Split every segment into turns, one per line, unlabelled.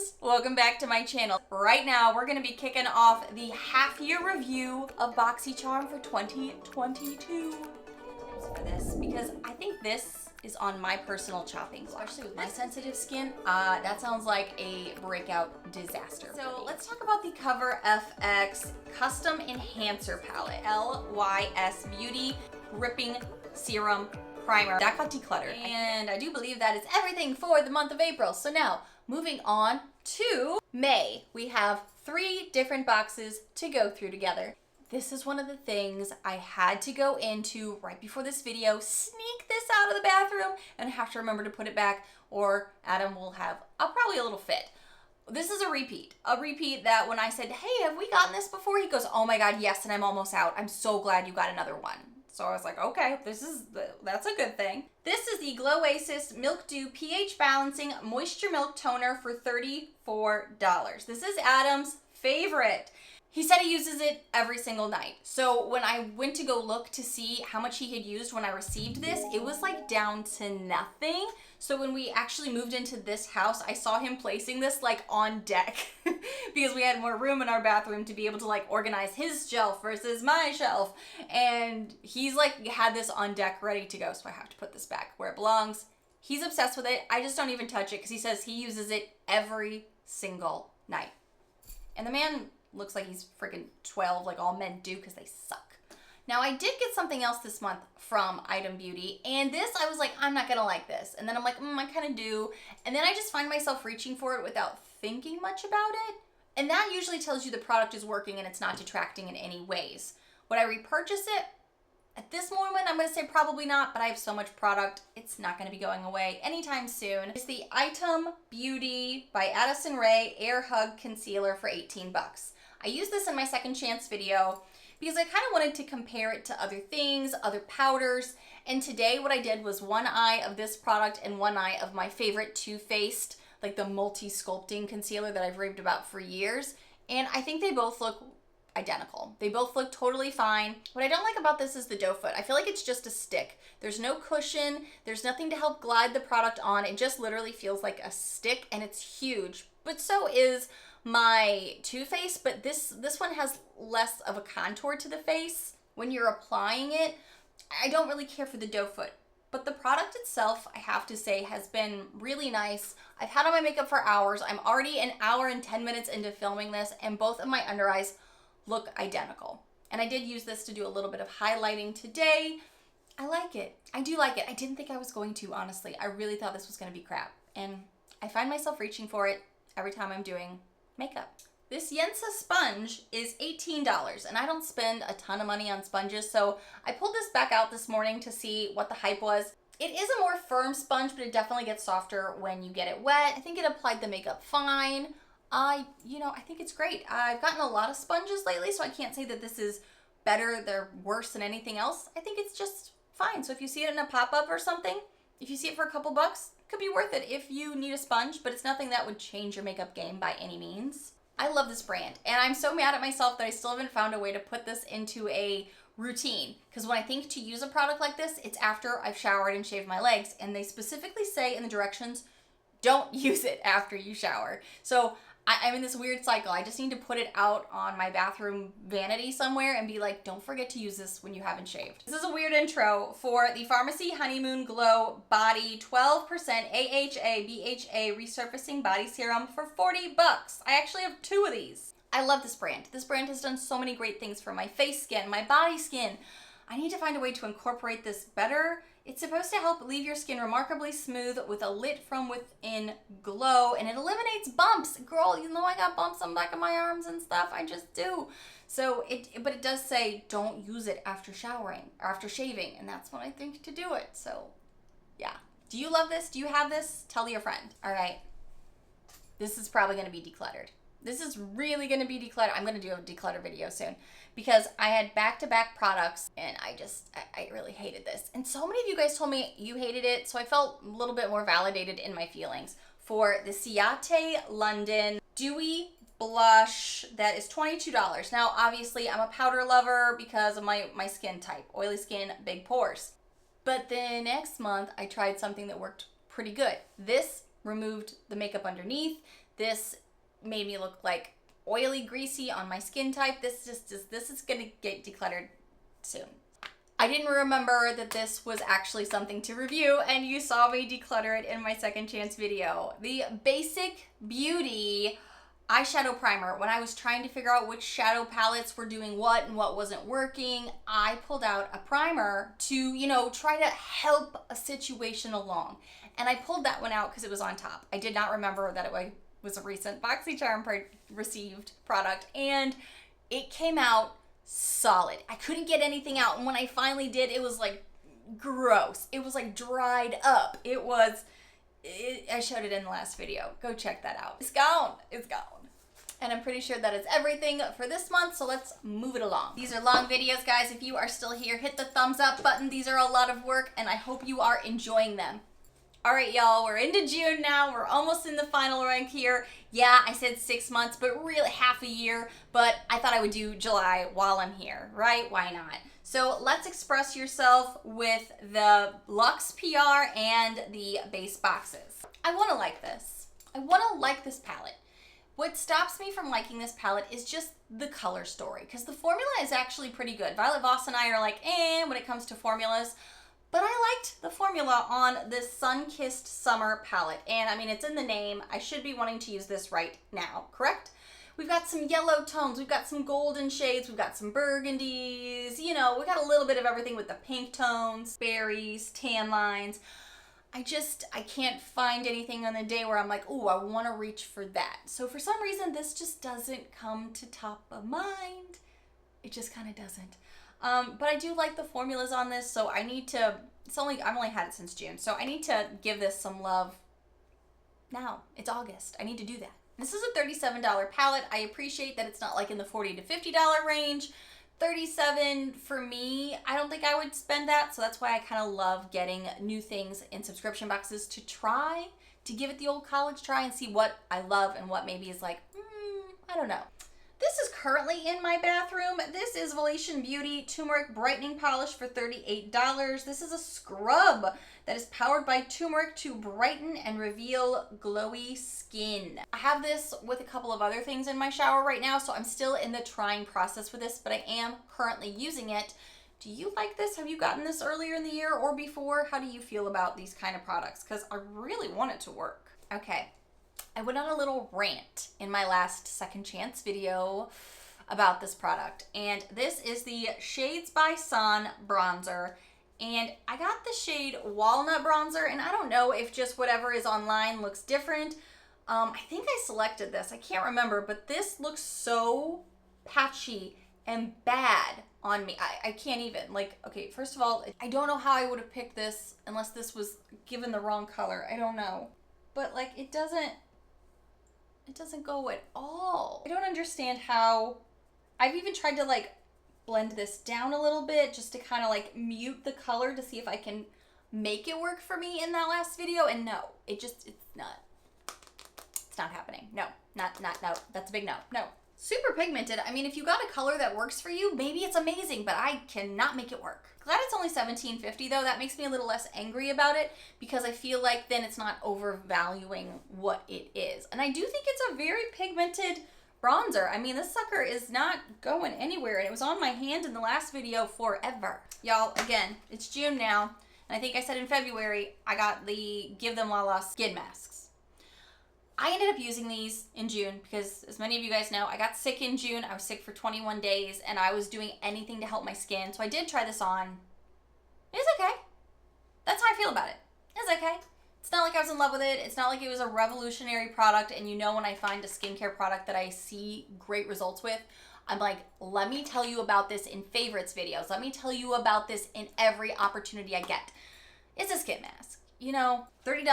friends, welcome back to my channel. Right now we're going to be kicking off the half-year review of Boxycharm for 2022. For this, because I think this is on my personal chopping block. Especially with my sensitive skin, that sounds like a breakout disaster. So let's talk about the Cover FX Custom Enhancer Palette, LYS Beauty Ripping Serum Primer. That got decluttered, and I do believe that is everything for the month of April. So now, moving on to May. We have 3 different boxes to go through together. This is one of the things I had to go into right before this video, sneak this out of the bathroom, and have to remember to put it back, or Adam will have probably a little fit. This is a repeat that when I said, hey, have we gotten this before? He goes, oh my God, yes, and I'm almost out. I'm so glad you got another one. So I was like, okay, that's a good thing. This is the Glow Oasis Milk Dew pH Balancing Moisture Milk Toner for $34. This is Adam's favorite. He said he uses it every single night. So when I went to go look to see how much he had used when I received this, it was like down to nothing. So when we actually moved into this house, I saw him placing this like on deck because we had more room in our bathroom to be able to like organize his shelf versus my shelf. And he's like had this on deck ready to go. So I have to put this back where it belongs. He's obsessed with it. I just don't even touch it because he says he uses it every single night. And the man looks like he's freaking 12, like all men do, because they suck. Now, I did get something else this month from Item Beauty, and this, I was like, I'm not gonna like this. And then I'm like, I kind of do. And then I just find myself reaching for it without thinking much about it. And that usually tells you the product is working and it's not detracting in any ways. Would I repurchase it? At this moment, I'm gonna say probably not, but I have so much product, it's not gonna be going away anytime soon. It's the Item Beauty by Addison Rae Air Hug Concealer for 18 bucks. I used this in my second chance video because I kind of wanted to compare it to other things, other powders. And today what I did was one eye of this product and one eye of my favorite Too Faced, like the multi-sculpting concealer that I've raved about for years. And I think they both look identical. They both look totally fine. What I don't like about this is the doe foot. I feel like it's just a stick. There's no cushion. There's nothing to help glide the product on. It just literally feels like a stick, and it's huge. But so is my Too Faced, but this one has less of a contour to the face. When you're applying it, I don't really care for the doe foot. But the product itself, I have to say, has been really nice. I've had on my makeup for hours. I'm already an hour and 10 minutes into filming this, and both of my under eyes look identical. And I did use this to do a little bit of highlighting today. I like it. I do like it. I didn't think I was going to, honestly. I really thought this was going to be crap. And I find myself reaching for it every time I'm doing makeup. This Yensa sponge is $18, and I don't spend a ton of money on sponges, so I pulled this back out this morning to see what the hype was. It is a more firm sponge, but it definitely gets softer when you get it wet. I think it applied the makeup fine. I think it's great. I've gotten a lot of sponges lately, so I can't say that this is better, they're worse than anything else. I think it's just fine. So if you see it in a pop-up or something, if you see it for a couple bucks, it could be worth it if you need a sponge, but it's nothing that would change your makeup game by any means. I love this brand, and I'm so mad at myself that I still haven't found a way to put this into a routine, because when I think to use a product like this, it's after I've showered and shaved my legs, and they specifically say in the directions, don't use it after you shower. So I'm in this weird cycle. I just need to put it out on my bathroom vanity somewhere and be like, don't forget to use this when you haven't shaved. This is a weird intro for the Pharmacy Honeymoon Glow Body 12% AHA BHA Resurfacing Body Serum for 40 bucks. I actually have 2 of these. I love this brand. This brand has done so many great things for my face skin, my body skin. I need to find a way to incorporate this better. It's supposed to help leave your skin remarkably smooth with a lit from within glow, and it eliminates bumps. Girl, you know I got bumps on the back of my arms and stuff. I just do. So but it does say don't use it after showering or after shaving, and that's when I think to do it. So yeah. Do you love this? Do you have this? Tell your friend. All right. This is probably going to be decluttered. This is really going to be decluttered. I'm going to do a declutter video soon because I had back-to-back products and I really hated this. And so many of you guys told me you hated it, so I felt a little bit more validated in my feelings. For the Ciate London Dewy Blush, that is $22. Now, obviously, I'm a powder lover because of my skin type. Oily skin, big pores. But then next month, I tried something that worked pretty good. This removed the makeup underneath. This made me look like oily, greasy on my skin type. This is gonna get decluttered soon. I didn't remember that this was actually something to review, and you saw me declutter it in my second chance video. The Basic Beauty eyeshadow primer. When I was trying to figure out which shadow palettes were doing what and what wasn't working, I pulled out a primer to, you know, try to help a situation along. And I pulled that one out because it was on top. I did not remember that it was a recent Boxycharm received product, and it came out solid. I couldn't get anything out, and when I finally did, it was like gross. It was like dried up. I showed it in the last video. Go check that out. It's gone. It's gone. And I'm pretty sure that is everything for this month, so let's move it along. These are long videos, guys. If you are still here, hit the thumbs up button. These are a lot of work, and I hope you are enjoying them. All right, y'all, we're into June now. We're almost in the final rank here. Yeah, I said 6 months, but really half a year. But I thought I would do July while I'm here, right? Why not? So let's express yourself with the Luxe PR and the base boxes. I want to like this. I want to like this palette. What stops me from liking this palette is just the color story, because the formula is actually pretty good. Violet Voss and I are like, when it comes to formulas. But I liked the formula on this Sun-Kissed Summer palette. And I mean, it's in the name. I should be wanting to use this right now, correct? We've got some yellow tones. We've got some golden shades. We've got some burgundies. You know, we got a little bit of everything with the pink tones, berries, tan lines. I can't find anything on the day where I'm like, ooh, I want to reach for that. So for some reason, this just doesn't come to top of mind. It just kind of doesn't. But I do like the formulas on this, so I need to, I've only had it since June, so I need to give this some love now. It's August. I need to do that. This is a $37 palette. I appreciate that it's not like in the $40 to $50 range. $37 for me, I don't think I would spend that, so that's why I kind of love getting new things in subscription boxes to try, to give it the old college try and see what I love and what maybe is like, I don't know. This is currently in my bathroom. This is Velation Beauty Turmeric Brightening Polish for $38. This is a scrub that is powered by turmeric to brighten and reveal glowy skin. I have this with a couple of other things in my shower right now, so I'm still in the trying process with this, but I am currently using it. Do you like this? Have you gotten this earlier in the year or before? How do you feel about these kind of products? Because I really want it to work. Okay. I went on a little rant in my last second chance video about this product, and this is the Shades by Sun bronzer, and I got the shade Walnut Bronzer, and I don't know if just whatever is online looks different. I think I selected this. I can't remember, but this looks so patchy and bad on me. I can't even, like, okay, first of all, I don't know how I would have picked this unless this was given the wrong color. I don't know. But, like, it doesn't go at all. I don't understand how. I've even tried to like blend this down a little bit just to kind of like mute the color to see if I can make it work for me in that last video, and no, it's not happening. No, no, that's a big no. No. Super pigmented. I mean, if you got a color that works for you, maybe it's amazing, but I cannot make it work. Glad it's only $17.50 though. That makes me a little less angry about it because I feel like then it's not overvaluing what it is. And I do think it's a very pigmented bronzer. I mean, this sucker is not going anywhere, and it was on my hand in the last video forever. Y'all, again, it's June now, and I think I said in February, I got the Give Them La La skin masks. I ended up using these in June because, as many of you guys know, I got sick in June. I was sick for 21 days, and I was doing anything to help my skin. So I did try this on. It's okay. That's how I feel about it. It's okay. It's not like I was in love with it. It's not like it was a revolutionary product. And you know, when I find a skincare product that I see great results with, I'm like, let me tell you about this in favorites videos. Let me tell you about this in every opportunity I get. It's a skin mask. You know, $30?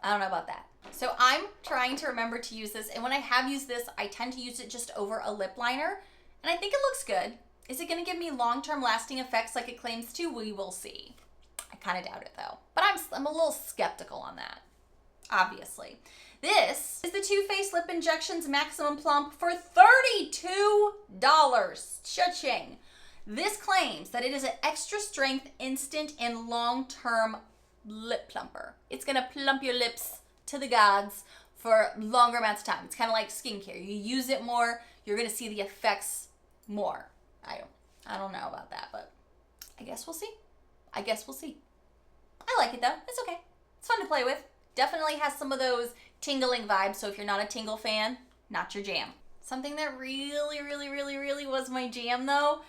I don't know about that. So I'm trying to remember to use this, and when I have used this, I tend to use it just over a lip liner, and I think it looks good. Is it going to give me long-term lasting effects like it claims to? We will see. I kind of doubt it though, but I'm a little skeptical on that, obviously. This is the Too Faced Lip Injections Maximum Plump for $32. Cha-ching. This claims that it is an extra strength, instant, and long-term lip plumper. It's gonna plump your lips to the gods for longer amounts of time. It's kind of like skincare. You use it more, you're gonna see the effects more. I don't know about that, but I guess we'll see. I like it though. It's okay. It's fun to play with. Definitely has some of those tingling vibes, so if you're not a tingle fan, not your jam. Something that really was my jam though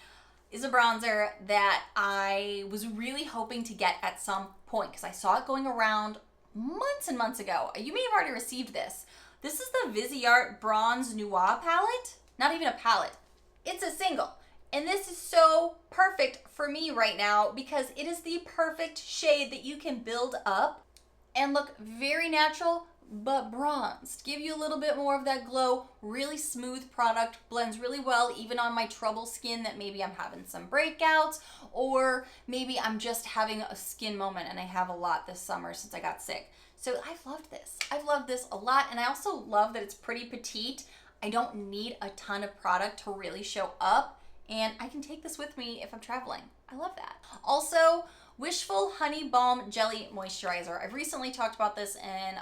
is a bronzer that I was really hoping to get at some point because I saw it going around months and months ago. You may have already received this. This is the Viseart Bronze Noir palette. Not even a palette. It's a single. And this is so perfect for me right now because it is the perfect shade that you can build up and look very natural but bronzed. Give you a little bit more of that glow. Really smooth product. Blends really well even on my trouble skin that maybe I'm having some breakouts or maybe I'm just having a skin moment, and I have a lot this summer since I got sick. So I've loved this. I've loved this a lot, and I also love that it's pretty petite. I don't need a ton of product to really show up, and I can take this with me if I'm traveling. I love that. Also, Wishful Honey Balm Jelly Moisturizer. I've recently talked about this in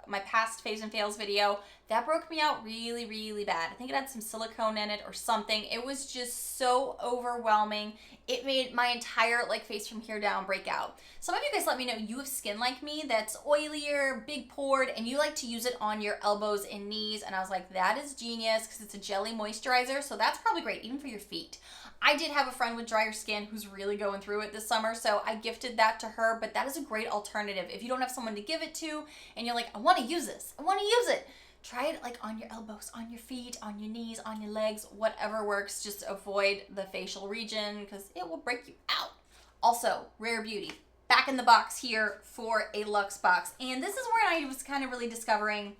my past faves and fails video. That broke me out really bad. I think it had some silicone in it or something. It was just so overwhelming. It made my entire face from here down break out. Some of you guys let me know you have skin like me that's oilier, big pored, and you like to use it on your elbows and knees. And I was like, that is genius because it's a jelly moisturizer. So that's probably great even for your feet. I did have a friend with drier skin who's really going through it this summer, so I gifted that to her, but that is a great alternative. If you don't have someone to give it to and you're like, I want to use this, I want to use it, try it on your elbows, on your feet, on your knees, on your legs, whatever works. Just avoid the facial region because it will break you out. Also, Rare Beauty, back in the box here for a Luxe box. And this is where I was kind of really discovering,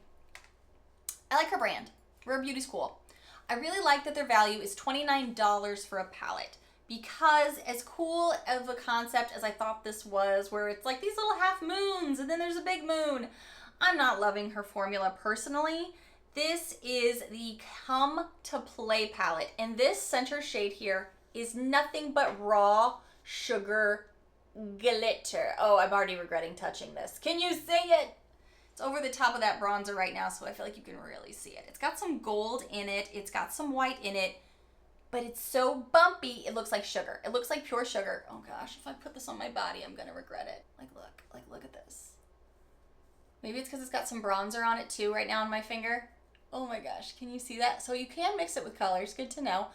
I like her brand. Rare Beauty's cool. I really like that their value is $29 for a palette because as cool of a concept as I thought this was, where it's like these little half moons and then there's a big moon, I'm not loving her formula personally. This is the Come to Play palette, and this center shade here is nothing but raw sugar glitter. Oh, I'm already regretting touching this. Can you see it? It's over the top of that bronzer right now, so I feel like you can really see it. It's got some gold in it. It's got some white in it, but it's so bumpy, it looks like sugar. It looks like pure sugar. Oh gosh, if I put this on my body, I'm gonna regret it. Look at this. Maybe it's because it's got some bronzer on it too right now on my finger. Oh my gosh, can you see that? So you can mix it with colors, good to know.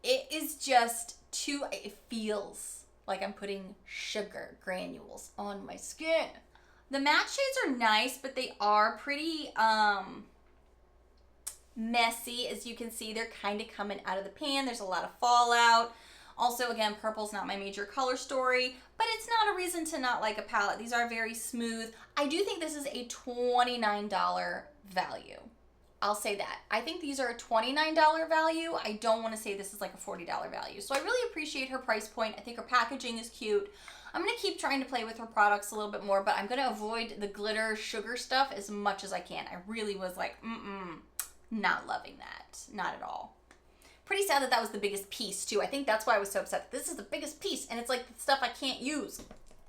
It is just it feels like I'm putting sugar granules on my skin. The matte shades are nice, but they are pretty messy. As you can see, they're kind of coming out of the pan. There's a lot of fallout. Also, again, purple's not my major color story, but it's not a reason to not like a palette. These are very smooth. I do think this is a $29 value. I'll say that. I think these are a $29 value. I don't want to say this is like a $40 value. So I really appreciate her price point. I think her packaging is cute. I'm going to keep trying to play with her products a little bit more, but I'm going to avoid the glitter sugar stuff as much as I can. I really was like, not loving that. Not at all. Pretty sad that that was the biggest piece too. I think that's why I was so upset. This is the biggest piece and it's like the stuff I can't use.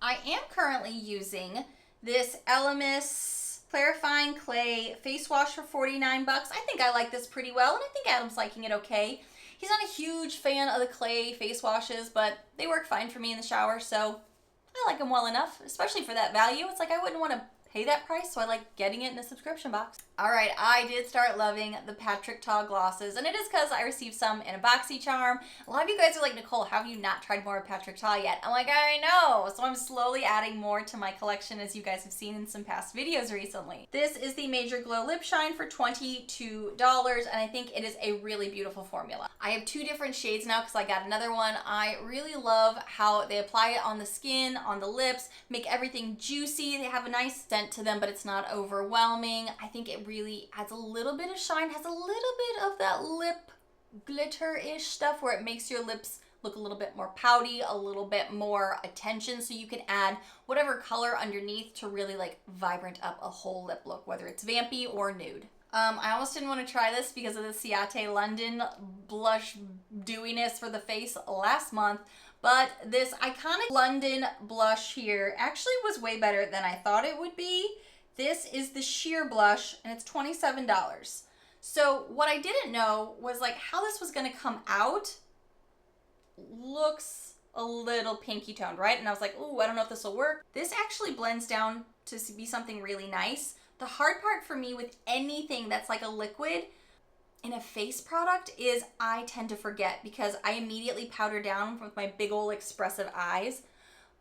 I am currently using this Elemis Clarifying Clay Face Wash for 49 bucks. I think I like this pretty well, and I think Adam's liking it okay. He's not a huge fan of the clay face washes, but they work fine for me in the shower, so I like them well enough, especially for that value. It's like I wouldn't want to pay that price, so I like getting it in a subscription box. All right, I did start loving the Patrick Ta glosses, and it is because I received some in a Boxycharm. A lot of you guys are like, Nichole, have you not tried more of Patrick Ta yet? I'm like, I know. So I'm slowly adding more to my collection, as you guys have seen in some past videos recently. This is the Major Glow Lip Shine for $22, and I think it is a really beautiful formula. I have two different shades now because I got another one. I really love how they apply it on the skin, on the lips, make everything juicy. They have a nice scent to them, but it's not overwhelming. I think it really adds a little bit of shine, has a little bit of that lip glitter-ish stuff where it makes your lips look a little bit more pouty, a little bit more attention, so you can add whatever color underneath to really like vibrant up a whole lip look, whether it's vampy or nude. I almost didn't want to try this because of the Ciate London blush dewiness for the face last month, but this iconic London blush here actually was way better than I thought it would be. This is the sheer blush, and it's $27. So what I didn't know was like how this was gonna come out. Looks a little pinky toned, right? And I was like, ooh, I don't know if this will work. This actually blends down to be something really nice. The hard part for me with anything that's like a liquid in a face product is I tend to forget because I immediately powder down with my big old expressive eyes.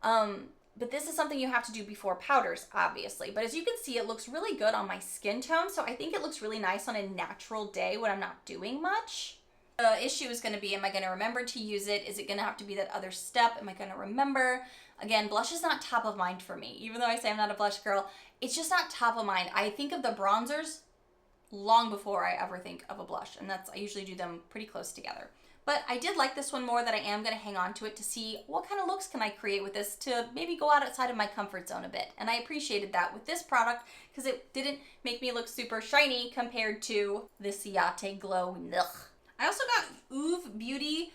But this is something you have to do before powders, obviously. But as you can see, it looks really good on my skin tone. So I think it looks really nice on a natural day when I'm not doing much. The issue is going to be, am I going to remember to use it? Is it going to have to be that other step? Am I going to remember? Again, blush is not top of mind for me. Even though I say I'm not a blush girl, it's just not top of mind. I think of the bronzers long before I ever think of a blush. And I usually do them pretty close together. But I did like this one more that I am going to hang on to it to see what kind of looks can I create with this to maybe go outside of my comfort zone a bit. And I appreciated that with this product because it didn't make me look super shiny compared to this Yate Glow. Ugh. I also got Oeuvre Beauty,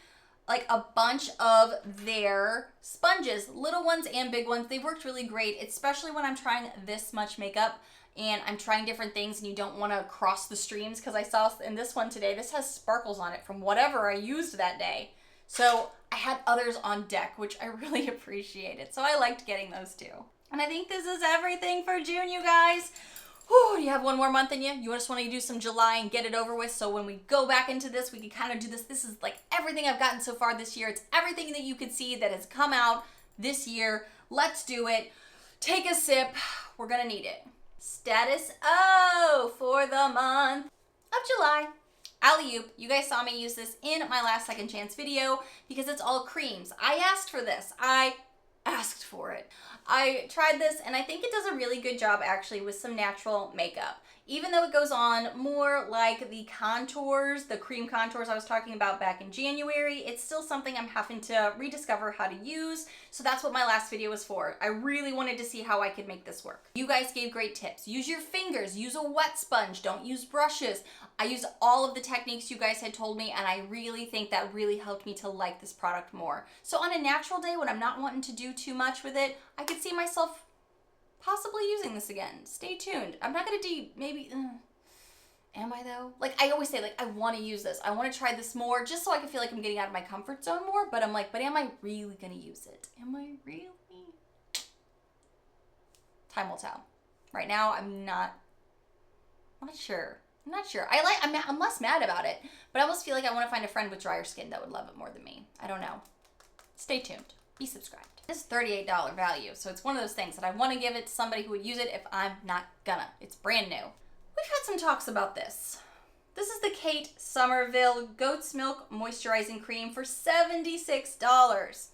like a bunch of their sponges, little ones and big ones. They worked really great, especially when I'm trying this much makeup and I'm trying different things and you don't want to cross the streams, because I saw in this one today, this has sparkles on it from whatever I used that day. So I had others on deck, which I really appreciated. So I liked getting those too. And I think this is everything for June, you guys. Whew, you have one more month in you. You just want to do some July and get it over with. So when we go back into this, we can kind of do this. This is like everything I've gotten so far this year. It's everything that you could see that has come out this year. Let's do it. Take a sip. We're going to need it. Status O for the month of July. Alley-oop. You guys saw me use this in my last second chance video because it's all creams. I asked for this. I asked for it. I tried this and I think it does a really good job actually with some natural makeup. Even though it goes on more like the contours, the cream contours I was talking about back in January, it's still something I'm having to rediscover how to use. So that's what my last video was for. I really wanted to see how I could make this work. You guys gave great tips. Use your fingers, use a wet sponge, don't use brushes. I used all of the techniques you guys had told me, and I really think that really helped me to like this product more. So on a natural day when I'm not wanting to do too much with it, I could see myself possibly using this again. Stay tuned. I'm not gonna do maybe, am I though? Like I always say, like I wanna use this. I wanna try this more just so I can feel like I'm getting out of my comfort zone more, but I'm like, but am I really gonna use it? Am I really? Time will tell. Right now, I'm not sure. I'm not sure. I'm less mad about it, but I almost feel like I wanna find a friend with drier skin that would love it more than me. I don't know. Stay tuned. Be subscribed. It's $38 value, so it's one of those things that I want to give it to somebody who would use it if I'm not gonna. It's brand new. We've had some talks about this. This is the Kate Somerville Goat's Milk Moisturizing Cream for $76.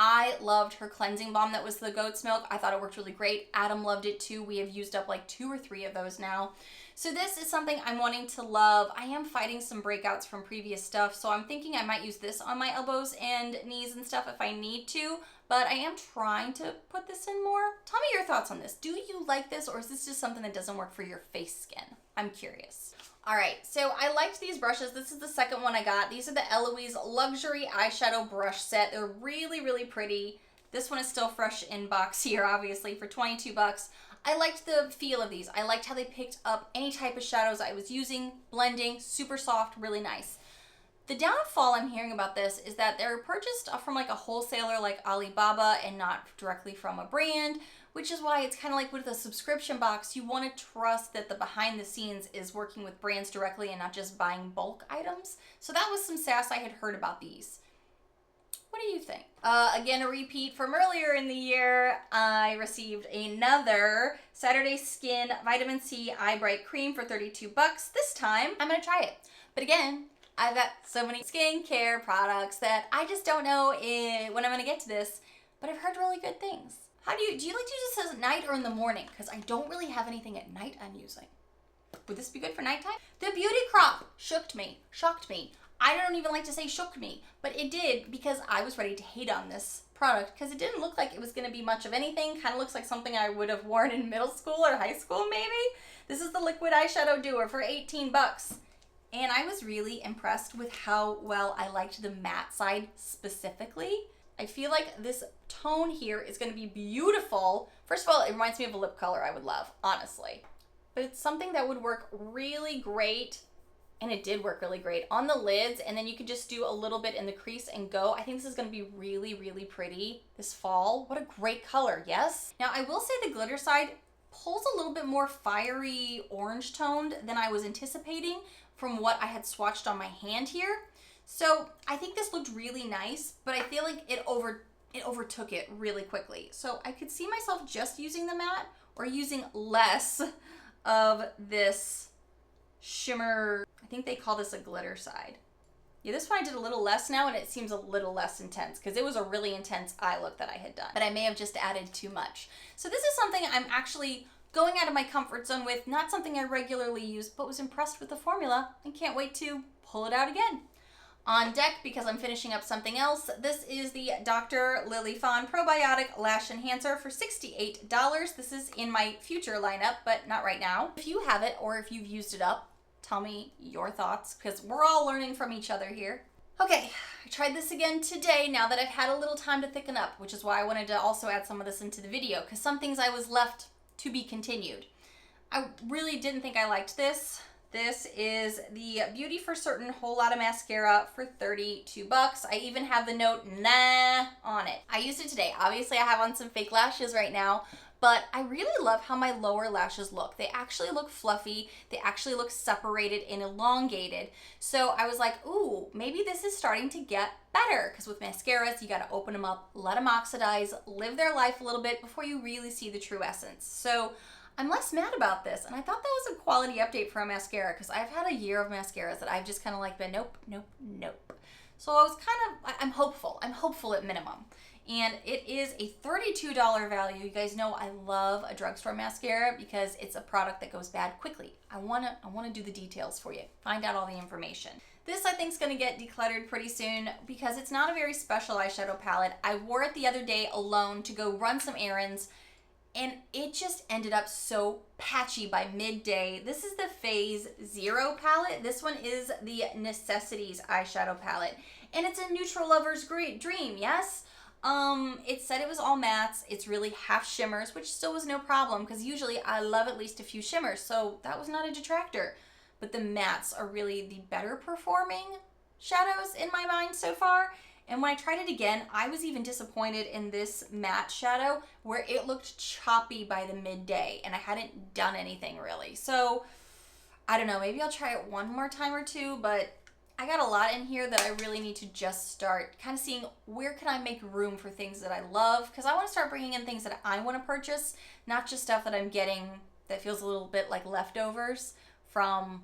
I loved her cleansing balm that was the goat's milk. I thought it worked really great. Adam loved it too. We have used up like 2 or 3 of those now. So this is something I'm wanting to love. I am fighting some breakouts from previous stuff, so I'm thinking I might use this on my elbows and knees and stuff if I need to, but I am trying to put this in more. Tell me your thoughts on this. Do you like this, or is this just something that doesn't work for your face skin? I'm curious. All right, so I liked these brushes. This is the second one I got. These are the Eloise Luxury Eyeshadow Brush Set. They're really, really pretty. This one is still fresh in box here, obviously, for 22 bucks. I liked the feel of these. I liked how they picked up any type of shadows I was using, blending, super soft, really nice. The downfall I'm hearing about this is that they're purchased from like a wholesaler like Alibaba and not directly from a brand, which is why it's kind of like with a subscription box, you want to trust that the behind the scenes is working with brands directly and not just buying bulk items. So that was some sass I had heard about these. What do you think? Again, a repeat from earlier in the year. I received another Saturday Skin Vitamin C Eye Bright Cream for 32 bucks. This time, I'm gonna try it. But again, I've got so many skincare products that I just don't know when I'm gonna get to this, but I've heard really good things. Do you like to use this at night or in the morning? Because I don't really have anything at night I'm using. Would this be good for nighttime? The Beauty Crop shocked me. I don't even like to say shook me, but it did because I was ready to hate on this product because it didn't look like it was going to be much of anything. Kind of looks like something I would have worn in middle school or high school maybe. This is the Liquid Eyeshadow Doer for 18 bucks. And I was really impressed with how well I liked the matte side specifically. I feel like this tone here is going to be beautiful. First of all, it reminds me of a lip color I would love, honestly. But it's something that would work really great, and it did work really great, on the lids, and then you could just do a little bit in the crease and go. I think this is going to be really, really pretty this fall. What a great color, yes? Now, I will say the glitter side pulls a little bit more fiery orange toned than I was anticipating from what I had swatched on my hand here. So I think this looked really nice, but I feel like it overtook it really quickly. So I could see myself just using the matte or using less of this shimmer. I think they call this a glitter side. Yeah, this one I did a little less now, and it seems a little less intense because it was a really intense eye look that I had done, but I may have just added too much. So this is something I'm actually going out of my comfort zone with, not something I regularly use, but was impressed with the formula and can't wait to pull it out again. On deck, because I'm finishing up something else, this is the Dr. Lily Fawn Probiotic Lash Enhancer for $68. This is in my future lineup, but not right now. If you have it or if you've used it up, tell me your thoughts, because we're all learning from each other here. Okay, I tried this again today now that I've had a little time to thicken up, which is why I wanted to also add some of this into the video, because some things I was left to be continued. I really didn't think I liked this. This is the Beauty for Certain Whole Lotta Mascara for $32. I even have the note nah on it. I used it today. Obviously I have on some fake lashes right now, but I really love how my lower lashes look. They actually look fluffy. They actually look separated and elongated. So I was like, ooh, maybe this is starting to get better, because with mascaras, you gotta open them up, let them oxidize, live their life a little bit before you really see the true essence. So I'm less mad about this, and I thought that was a quality update for a mascara, because I've had a year of mascaras that I've just kind of like been nope, nope, nope. So I was I'm hopeful at minimum. And it is a $32 value. You guys know I love a drugstore mascara because it's a product that goes bad quickly. I wanna do the details for you, find out all the information. This I think is gonna get decluttered pretty soon because it's not a very special eyeshadow palette. I wore it the other day alone to go run some errands, and it just ended up so patchy by midday. This is the Phase Zero palette. This one is the Necessities eyeshadow palette, and it's a neutral lover's dream, yes? It said it was all mattes. It's really half shimmers, which still was no problem because usually I love at least a few shimmers, so that was not a detractor. But the mattes are really the better performing shadows in my mind so far. And when I tried it again, I was even disappointed in this matte shadow where it looked choppy by the midday and I hadn't done anything really. So I don't know, maybe I'll try it one more time or two, but I got a lot in here that I really need to just start kind of seeing where can I make room for things that I love, because I want to start bringing in things that I want to purchase, not just stuff that I'm getting that feels a little bit like leftovers from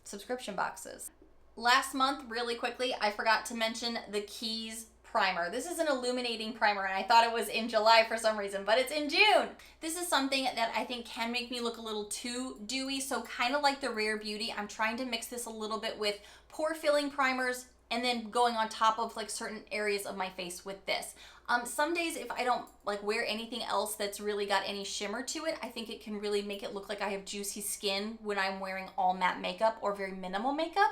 subscription boxes. Last month, really quickly, I forgot to mention the Keys primer. This is an illuminating primer, and I thought it was in July for some reason, but it's in June. This is something that I think can make me look a little too dewy, so kind of like the Rare Beauty, I'm trying to mix this a little bit with pore filling primers and then going on top of like certain areas of my face with this. Some days if I don't like wear anything else that's really got any shimmer to it, I think it can really make it look like I have juicy skin when I'm wearing all matte makeup or very minimal makeup.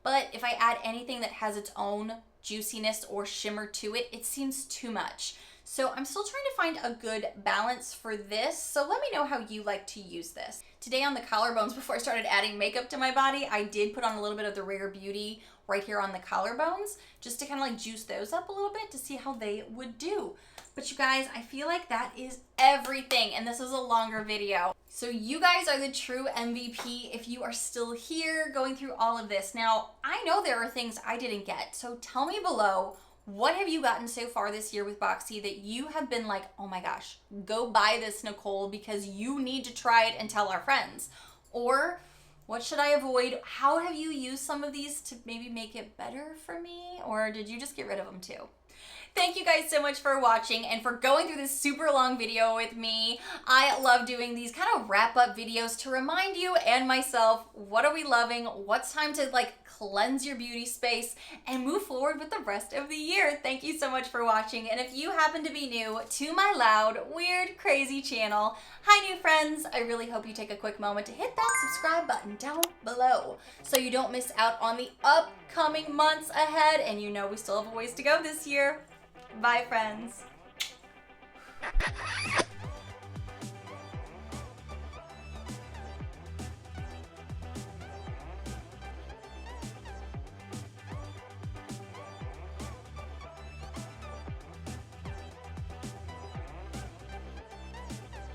But if I add anything that has its own juiciness or shimmer to it, it seems too much. So I'm still trying to find a good balance for this. So let me know how you like to use this. Today on the collarbones, before I started adding makeup to my body, I did put on a little bit of the Rare Beauty right here on the collarbones, just to kind of like juice those up a little bit to see how they would do. But you guys, I feel like that is everything, and this is a longer video. So you guys are the true MVP if you are still here going through all of this. Now, I know there are things I didn't get, so tell me below, what have you gotten so far this year with Boxy that you have been like, oh my gosh, go buy this, Nichole, because you need to try it and tell our friends? Or what should I avoid? How have you used some of these to maybe make it better for me? Or did you just get rid of them too? Thank you guys so much for watching and for going through this super long video with me. I love doing these kind of wrap up videos to remind you and myself, what are we loving? What's time to like cleanse your beauty space and move forward with the rest of the year. Thank you so much for watching. And if you happen to be new to my loud, weird, crazy channel, hi new friends. I really hope you take a quick moment to hit that subscribe button down below so you don't miss out on the upcoming months ahead. And you know we still have a ways to go this year. Bye, friends.